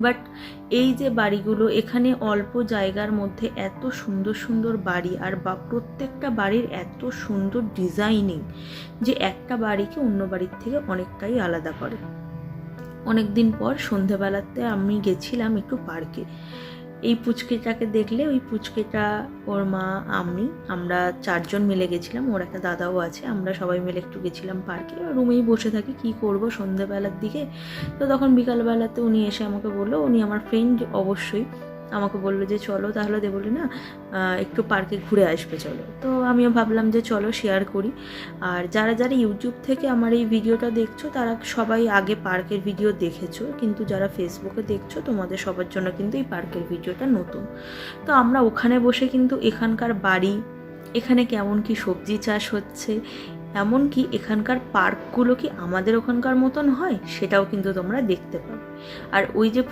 But এই যে বাড়িগুলো, এখানে অল্প জায়গার মধ্যে এত সুন্দর সুন্দর বাড়ি, আর বা প্রত্যেকটা বাড়ির এত সুন্দর ডিজাইনিং যে একটা বাড়িকে অন্য বাড়ির থেকে অনেকটাই আলাদা করে। অনেক দিন পর সন্ধেবেলাতে আমি গেছিলাম একটু পার্কে। এই পুচকেটাকে দেখলে, ওই পুচকেটা, ওর মা, আমরা 4জন মিলে গেছিলাম, ওর একটা দাদাও আছে। আমরা সবাই মিলে একটু গেছিলাম পার্কে। রুমেই বসে থাকি, কি করব সন্ধেবেলার দিকে। তো তখন বিকালবেলাতে উনি এসে আমাকে বললো, উনি আমার ফ্রেন্ড অবশ্যই, আমাকে বললো যে চলো তাহলে, বলি না একটু পার্কে ঘুরে আসবে চলো। তো আমিও ভাবলাম যে চলো শেয়ার করি। আর যারা যারা ইউটিউব থেকে আমার এই ভিডিওটা দেখছো তারা সবাই আগে পার্কের ভিডিও দেখেছো, কিন্তু যারা ফেসবুকে দেখছো তোমাদের সবার জন্য কিন্তু এই পার্কের ভিডিওটা নতুন। তো আমরা ওখানে বসে কিন্তু এখানকার বাড়ি, এখানে কেমন কি সবজি চাষ হচ্ছে, এমনকি এখানকার পার্কগুলো কি আমাদের ওখানকার মতন হয় সেটাও কিন্তু তোমরা দেখতে পাবে। আর ওই যে